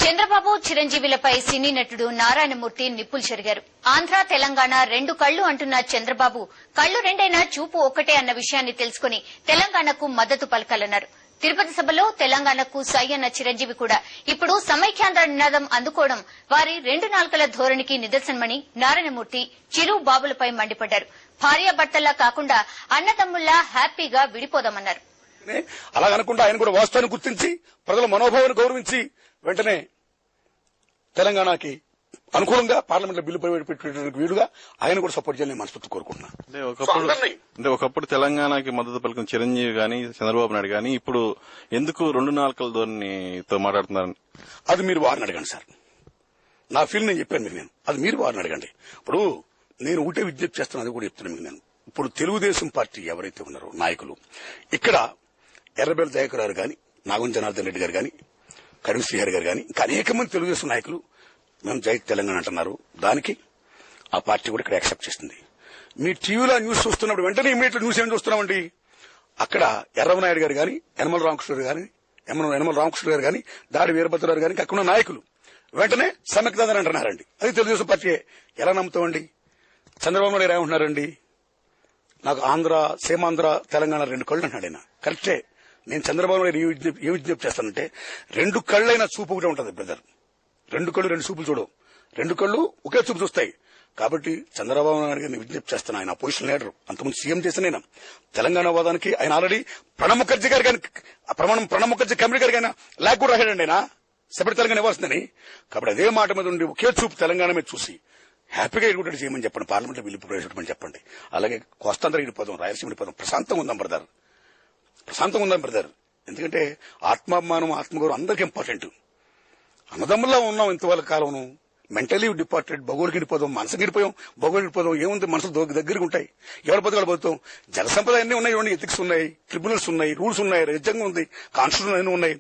చంద్రబాబు చిరంజీవిలపై సినీ నటుడు నారాయణమూర్తి నిప్పులు చెరిగారు. ఆంధ్ర తెలంగాణ రెండు కళ్లు అంటున్న చంద్రబాబు కళ్లు రెండైనా చూపు ఒక్కటే అన్న విషయాన్ని తెలుసుకుని తెలంగాణకు మద్దతు పలకాలన్నారు. తిరుపతి సభలో తెలంగాణకు సై అన్న చిరంజీవి కూడా ఇప్పుడు సమైక్యాంధ్ర నినాదం అందుకోవడం వారి రెండు నాల్కల ధోరణికి నిదర్శనమని నారాయణమూర్తి చిరు బాబులపై మండిపడ్డారు. భార్యాభర్తల్లా కాకుండా అన్నదమ్ముల్లా హ్యాపీగా విడిపోదామన్నారు. అలాగనుకుంటే ఆయన కూడా వాస్తవాన్ని గుర్తించి ప్రజల మనోభావాన్ని గౌరవించి వెంటనే తెలంగాణకి అనుకూలంగా పార్లమెంట్ లో బిల్లు ప్రవేశపెట్టడానికి వీలుగా ఆయన కూడా సపోర్ట్ చేయాలని మనస్ఫూర్తి కోరుకుంటున్నాను. ఒకప్పుడు తెలంగాణకి మద్దతు పలికిన చిరంజీవి గాని చంద్రబాబు నాయుడు గాని ఇప్పుడు ఎందుకు రెండు నాలుకల ధోరణితో మాట్లాడుతున్నారు? అది మీరు వారిని అడగండి సార్. నా ఫీల్ నేను చెప్పాను మీకు. అది మీరు వారిని అడగండి. ఇప్పుడు నేను ఒకటే విజ్ఞప్తి చేస్తాను, అది కూడా చెప్తున్నాను మీకు. నేను ఇప్పుడు తెలుగుదేశం పార్టీ ఎవరైతే ఉన్నారో నాయకులు, ఇక్కడ ఎర్రబెల్లి దయాకర్ గారు గాని, నాగం జనార్దన్ రెడ్డి గారు గాని, కరుణ్ శ్రీహరి గారు గాని, ఇంకా అనేక మంది తెలుగుదేశం నాయకులు మేము జై తెలంగాణ అంటున్నారు. దానికి ఆ పార్టీ కూడా ఇక్కడ యాక్సెప్ట్ చేస్తుంది. మీ టీవీలో న్యూస్ చూస్తున్నప్పుడు వెంటనే ఇమీడియట్ న్యూస్ ఏం చూస్తున్నామండి, అక్కడ ఎర్రవనాయుడు గారు గాని, యనమల రామకృష్ణ గారు గాని, దాడి వీరభద్రరావు గాని, అక్కడ ఉన్న నాయకులు వెంటనే సమైక్యత అంటున్నారండి. అది తెలుగుదేశం పార్టీ. ఎలా నమ్ముతామండి? చంద్రబాబు నాయుడు ఏమంటున్నారండి, నాకు ఆంధ్ర, సీమాంధ్ర, తెలంగాణ రెండు కళ్ళు అంటున్నాడు ఆయన. కరెక్టే. నేను చంద్రబాబు నాయుడు ఏ విజ్ఞప్తి చేస్తానంటే, రెండు కళ్ళైనా చూపు ఒకటే ఉంటుంది బ్రదర్. రెండు కళ్ళు రెండు చూపులు చూడవు, రెండు కళ్ళు ఒకే చూపు చూస్తాయి. కాబట్టి చంద్రబాబు నాయుడు గారిని విజ్ఞప్తి చేస్తాను. ఆయన అపోజిషన్ లీడర్, అంతకుముందు సీఎం చేసిన ఆయన. తెలంగాణ వాదానికి ఆయన ఆల్రెడీ ప్రణబ్ ముఖర్జీ గారు కానీ, ప్రణబ్ ముఖర్జీ కమిటీ గారు కానీ లేక కూడా రాశాడండి ఆయన సెపరేట్ తెలంగాణ ఇవ్వాల్సిందని. కాబట్టి అదే మాట మీద ఉండి ఒకే చూపు తెలంగాణ మీద చూసి హ్యాపీగా ఎడుగుటట్టు చేయమని చెప్పండి. పార్లమెంట్ లో బిల్లు ప్రవేశపెట్టమని చెప్పండి. అలాగే కోస్తాంధ్ర వెళ్ళిపోదాం, రాయలసీమ వెళ్ళిపోదాం, ప్రశాంతంగా ఉందాం బ్రదర్. ఎందుకంటే ఆత్మాభిమానం, ఆత్మగౌరవం అందరికీ ఇంపార్టెంట్. అన్నదమ్ముల్లో ఉన్నాం ఇంతవరకు కాలం. మెంటలీ డిపార్టెడ్, భగోడికి వెళ్ళిపోదాం, మనసు గిడిపోయాం, భగోడికి వెళ్ళిపోదాం. ఏముంది, మనసులు దగ్గరగా ఉంటాయి. ఎవరి బతుకాలు బతుకుతాం. జల సంపద అన్నీ ఉన్నాయి, ఎథిక్స్ ఉన్నాయి, ట్రిబ్యునల్స్ ఉన్నాయి, రూల్స్ ఉన్నాయి, రాజ్యాంగం ఉంది, కాన్స్టిట్యూషన్ అన్నీ ఉన్నాయి.